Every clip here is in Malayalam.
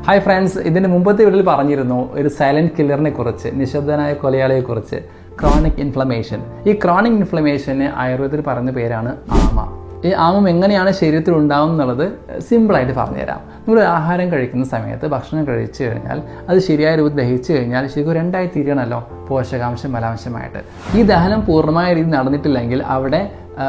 ഹായ് ഫ്രണ്ട്സ്, ഇതിൻ്റെ മുമ്പത്തെ വീഡിയോയിൽ പറഞ്ഞിരുന്നു ഒരു സൈലൻറ്റ് കില്ലറിനെ കുറിച്ച്, നിശബ്ദനായ കൊലയാളിയെക്കുറിച്ച്, ക്രോണിക് ഇൻഫ്ലമേഷൻ. ഈ ക്രോണിക് ഇൻഫ്ലമേഷന് ആയുർവേദത്തിൽ പറയുന്ന പേരാണ് ആമ. ഈ ആമം എങ്ങനെയാണ് ശരീരത്തിൽ ഉണ്ടാവും എന്നുള്ളത് സിമ്പിളായിട്ട് പറഞ്ഞുതരാം. നമ്മൾ ആഹാരം കഴിക്കുന്ന സമയത്ത് ഭക്ഷണം കഴിച്ചു കഴിഞ്ഞാൽ അത് ശരിയായ രൂപത്തിൽ ദഹിച്ചു കഴിഞ്ഞാൽ ശരിക്കും രണ്ടായി തിരിയണമല്ലോ, പോഷകാംശം മലാംശമായിട്ട്. ഈ ദഹനം പൂർണ്ണമായ രീതിയിൽ നടന്നിട്ടില്ലെങ്കിൽ അവിടെ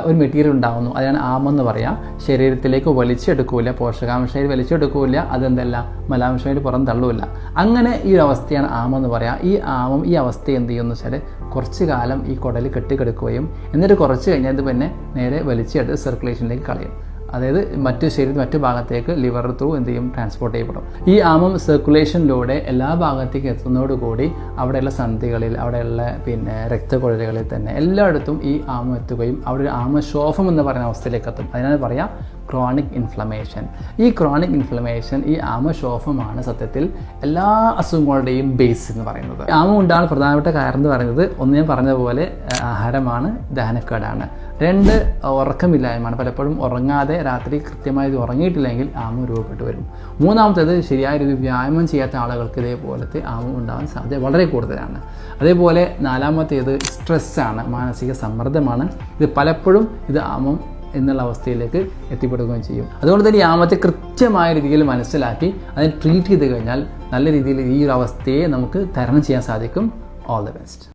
ഒരു മെറ്റീരിയൽ ഉണ്ടാകുന്നു, അതാണ് ആമെന്ന് പറയാം. ശരീരത്തിലേക്ക് വലിച്ചെടുക്കില്ല, പോഷകാംശമായിട്ട് വലിച്ചെടുക്കില്ല, അതെന്തല്ല മലാംശമായിട്ട് പുറം തള്ളില്ല. അങ്ങനെ ഈ ഒരു അവസ്ഥയാണ് ആമെന്ന് പറയാം. ഈ ആമം ഈ അവസ്ഥ എന്ത് ചെയ്യുമെന്ന് വെച്ചാൽ കുറച്ച് കാലം ഈ കുടൽ കെട്ടിക്കിടക്കുകയും എന്നിട്ട് കുറച്ച് കഴിഞ്ഞാൽ ഇത് പിന്നെ നേരെ വലിച്ചെടുത്ത് സർക്കുലേഷനിലേക്ക് കളയും. അതായത് മറ്റു ഭാഗത്തേക്ക് ലിവർ ത്രൂ എന്ത് ചെയ്യും, ട്രാൻസ്പോർട്ട് ചെയ്യപ്പെടും. ഈ ആമം സർക്കുലേഷനിലൂടെ എല്ലാ ഭാഗത്തേക്ക് എത്തുന്നതോടുകൂടി അവിടെയുള്ള സന്ധികളിൽ, അവിടെയുള്ള രക്തക്കുഴലുകളിൽ തന്നെ എല്ലായിടത്തും ഈ ആമം എത്തുകയും അവിടെ ഒരു ആമശോഫം എന്ന് പറയുന്ന അവസ്ഥയിലേക്ക് എത്തും. അതിനാണ് പറയാം ക്രോണിക് ഇൻഫ്ലമേഷൻ. ഈ ക്രോണിക് ഇൻഫ്ലമേഷൻ, ഈ ആമശോഫമാണ് സത്യത്തിൽ എല്ലാ അസുഖങ്ങളുടെയും ബേസ് എന്ന് പറയുന്നത്. ആമം ഉണ്ടാകാൻ പ്രധാനപ്പെട്ട കാരണം എന്ന് പറയുന്നത്, ഒന്ന് ഞാൻ പറഞ്ഞതുപോലെ ആഹാരമാണ്, ദഹനക്കേടാണ്. 2 ഉറക്കമില്ലായ്മയാണ്. പലപ്പോഴും ഉറങ്ങാതെ രാത്രി കൃത്യമായി ഉറങ്ങിയിട്ടില്ലെങ്കിൽ ആമം രൂപപ്പെട്ടു വരും. 3-മത്തേത് ശരിയായ രീതിയിൽ വ്യായാമം ചെയ്യാത്ത ആളുകൾക്ക് ഇതേപോലത്തെ ആമം ഉണ്ടാകാൻ സാധ്യത വളരെ കൂടുതലാണ്. അതേപോലെ 4-മത്തേത് സ്ട്രെസ്സാണ്, മാനസിക സമ്മർദ്ദമാണ്. ഇത് പലപ്പോഴും ആമം എന്നുള്ള അവസ്ഥയിലേക്ക് എത്തിപ്പെടുകയും ചെയ്യും. അതുകൊണ്ട് തന്നെ ഈ ആമത്തെ കൃത്യമായ രീതിയിൽ മനസ്സിലാക്കി അതിനെ ട്രീറ്റ് ചെയ്ത് കഴിഞ്ഞാൽ നല്ല രീതിയിൽ ഈ ഒരു അവസ്ഥയെ നമുക്ക് തരണം ചെയ്യാൻ സാധിക്കും. All the best.